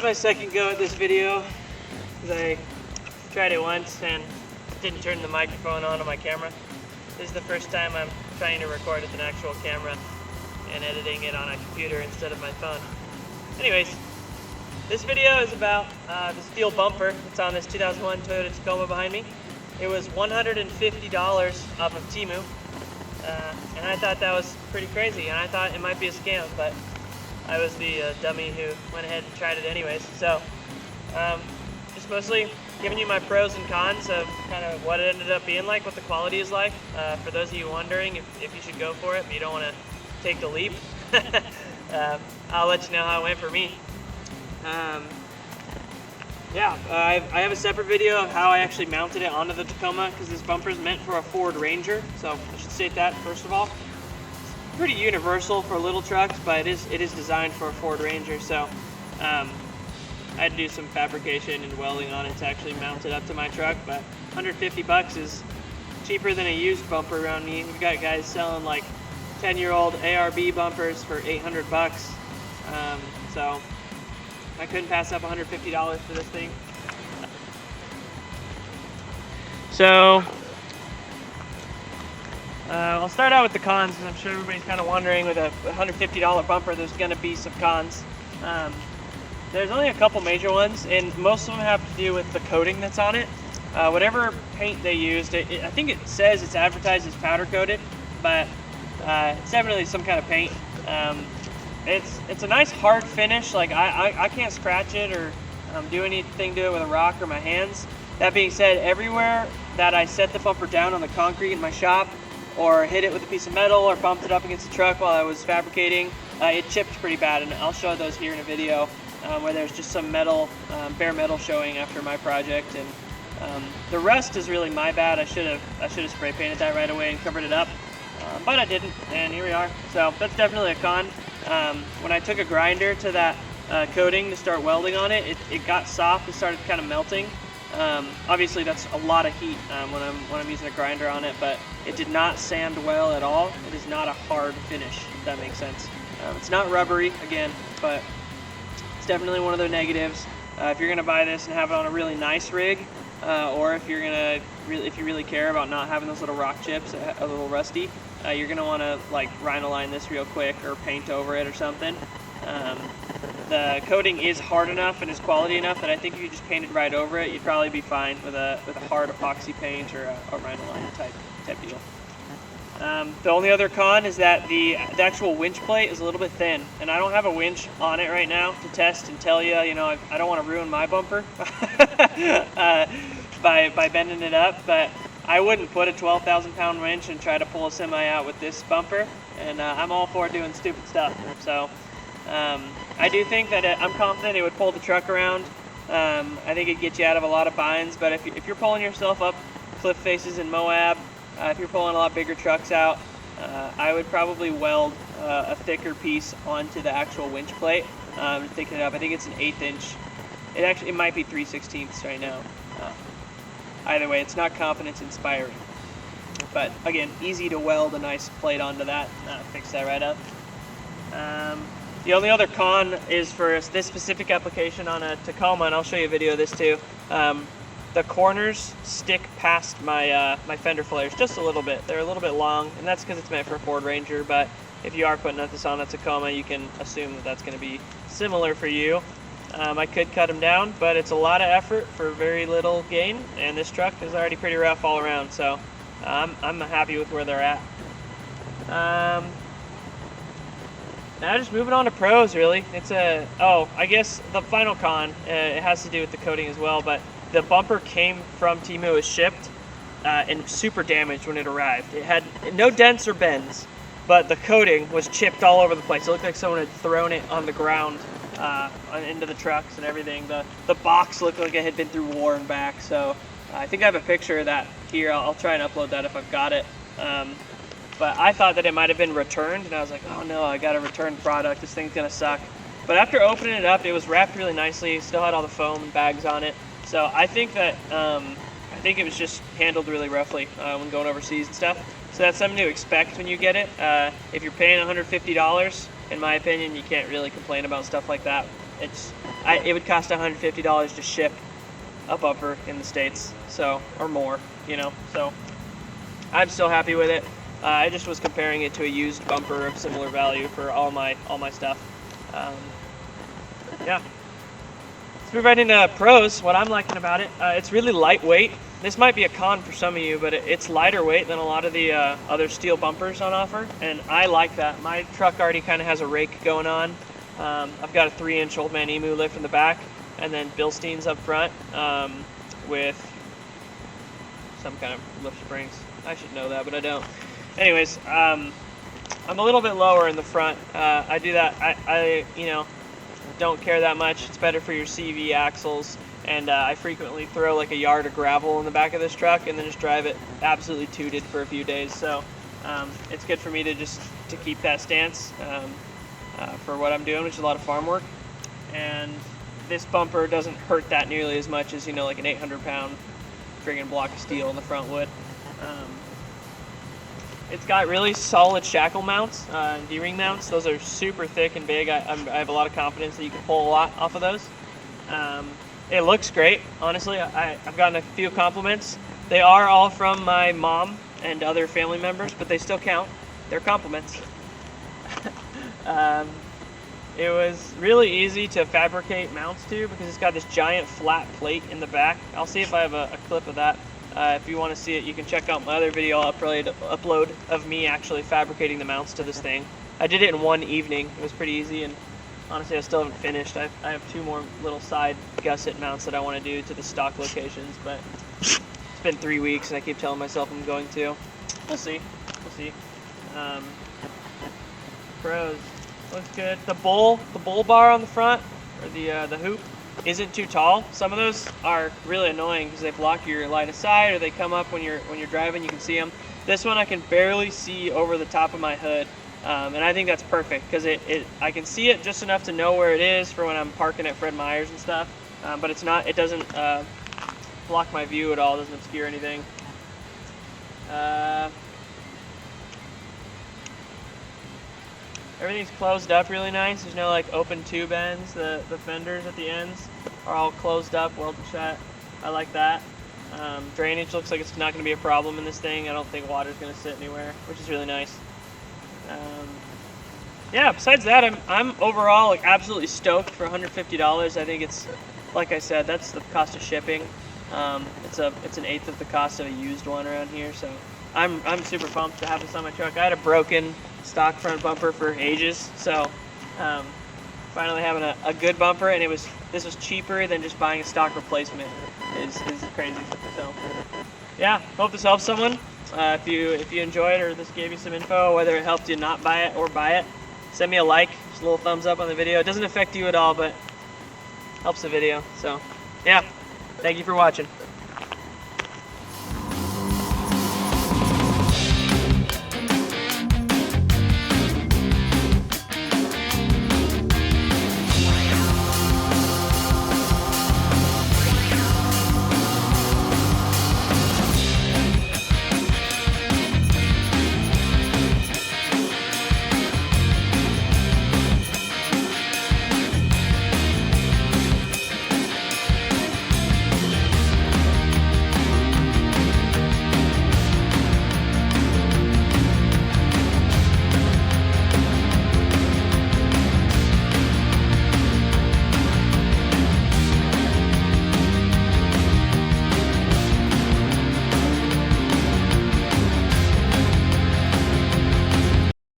my second go at this video, because I tried it once and didn't turn the microphone on my camera. This is the first time I'm trying to record with an actual camera and editing it on a computer instead of my phone. Anyways, this video is about the steel bumper that's on this 2001 Toyota Tacoma behind me. It was $150 off of Temu, and I thought that was pretty crazy, and I thought it might be a scam, but I was the dummy who went ahead and tried it anyways. So, just mostly giving you my pros and cons of kind of what it ended up being like, what the quality is like. For those of you wondering if you should go for it, but you don't want to take the leap, I'll let you know how it went for me. I have a separate video of how I actually mounted it onto the Tacoma, because this bumper is meant for a Ford Ranger, so I should state that first of all. It's pretty universal for little trucks, but it is designed for a Ford Ranger, so I had to do some fabrication and welding on it to actually mount it up to my truck, but 150 bucks is cheaper than a used bumper around me. We've got guys selling like 10-year-old ARB bumpers for 800 bucks, so I couldn't pass up $150 for this thing. So, I'll start out with the cons, because I'm sure everybody's kind of wondering, with a $150 bumper, there's going to be some cons. There's only a couple major ones, and most of them have to do with the coating that's on it. Whatever paint they used, I think it says it's advertised as powder coated, but it's definitely some kind of paint. It's a nice hard finish. Like I can't scratch it or do anything to it with a rock or my hands. That being said, everywhere that I set the bumper down on the concrete in my shop, or hit it with a piece of metal, or bumped it up against the truck while I was fabricating, it chipped pretty bad, and I'll show those here in a video where there's just some metal, bare metal showing after my project. And the rest is really my bad. I should have spray painted that right away and covered it up, but I didn't, and here we are. So that's definitely a con. When I took a grinder to that coating to start welding on it, it got soft. It started kind of melting. Obviously that's a lot of heat when I'm using a grinder on it, but it did not sand well at all. It is not a hard finish, if that makes sense. It's not rubbery, again, but it's definitely one of the negatives. If you're gonna buy this and have it on a really nice rig, or if you really care about not having those little rock chips, a little rusty, you're gonna want to like rhino-line this real quick or paint over it or something. The coating is hard enough and is quality enough that I think if you just painted right over it, you'd probably be fine with a hard epoxy paint or a rhino-line type deal. The only other con is that the actual winch plate is a little bit thin, and I don't have a winch on it right now to test and tell you, I don't want to ruin my bumper by bending it up, but I wouldn't put a 12,000 pound winch and try to pull a semi out with this bumper, and I'm all for doing stupid stuff. So I do think that I'm confident it would pull the truck around. I think it'd get you out of a lot of binds, but if you're pulling yourself up cliff faces in Moab, if you're pulling a lot bigger trucks out, I would probably weld a thicker piece onto the actual winch plate to thicken it up. I think it's an 1/8 inch. It might be 3/16 right now. Either way, it's not confidence inspiring. But again, easy to weld a nice plate onto that, fix that right up. The only other con is for this specific application on a Tacoma, and I'll show you a video of this too. The corners stick past my my fender flares just a little bit. They're a little bit long, and that's because it's meant for a Ford Ranger, but if you are putting this on a Tacoma, you can assume that that's going to be similar for you. I could cut them down, but it's a lot of effort for very little gain, and this truck is already pretty rough all around, so I'm happy with where they're at. Now just moving on to pros, really. I guess the final con, it has to do with the coating as well, but the bumper came from Temu, it was shipped, and super damaged when it arrived. It had no dents or bends, but the coating was chipped all over the place. It looked like someone had thrown it on the ground, into the trucks and everything. The box looked like it had been through war and back, so I think I have a picture of that here. I'll try and upload that if I've got it. But I thought that it might have been returned, and I was like, oh no, I got a returned product, this thing's gonna suck. But after opening it up, it was wrapped really nicely, still had all the foam and bags on it. So I think that it was just handled really roughly when going overseas and stuff. So that's something to expect when you get it. If you're paying $150, in my opinion, you can't really complain about stuff like that. it would cost $150 to ship a bumper in the States, so, or more, you know, so I'm still happy with it. I just was comparing it to a used bumper of similar value for all my stuff. Yeah. Let's move right into pros. What I'm liking about it, it's really lightweight. This might be a con for some of you, but it's lighter weight than a lot of the other steel bumpers on offer, and I like that. My truck already kind of has a rake going on. I've got a 3-inch Old Man Emu lift in the back, and then Bilsteins up front with some kind of lift springs. I should know that, but I don't. Anyways, I'm a little bit lower in the front. I do that. I you know, don't care that much. It's better for your CV axles. And I frequently throw like a yard of gravel in the back of this truck and then just drive it absolutely tooted for a few days. So it's good for me to keep that stance for what I'm doing, which is a lot of farm work. And this bumper doesn't hurt that nearly as much as, you know, like an 800-pound friggin' block of steel in the front would. It's got really solid shackle mounts, D-ring mounts. Those are super thick and big. I have a lot of confidence that you can pull a lot off of those. It looks great, honestly. I've gotten a few compliments. They are all from my mom and other family members, but they still count. They're compliments. It was really easy to fabricate mounts to because it's got this giant flat plate in the back. I'll see if I have a clip of that. If you want to see it, you can check out my other video I'll upload of me actually fabricating the mounts to this thing. I did it in one evening. It was pretty easy, and honestly, I still haven't finished. I have 2 more little side gusset mounts that I want to do to the stock locations, but it's been 3 weeks, and I keep telling myself I'm going to. We'll see. We'll see. Pros. Looks good. The bull bar on the front, or the hoop, isn't too tall. Some of those are really annoying because they block your line of sight, or they come up when you're driving. You can see them. This one I can barely see over the top of my hood. And I think that's perfect because I can see it just enough to know where it is for when I'm parking at Fred Meyer's and stuff, but it doesn't block my view at all. It doesn't obscure anything. Everything's closed up really nice. There's no like open tube ends. The fenders at the ends are all closed up, welded shut. I like that. Drainage looks like it's not going to be a problem in this thing. I don't think water's going to sit anywhere, which is really nice. Yeah, besides that, I'm overall like absolutely stoked for $150. I think it's, like I said, that's the cost of shipping. It's an 1/8 of the cost of a used one around here, so I'm super pumped to have this on my truck. I had a broken stock front bumper for ages, so finally having a good bumper, and this was cheaper than just buying a stock replacement is crazy. So yeah, hope this helps someone. If you enjoyed or this gave you some info, whether it helped you not buy it or buy it, send me a like, just a little thumbs up on the video. It doesn't affect you at all, but helps the video. So yeah, thank you for watching.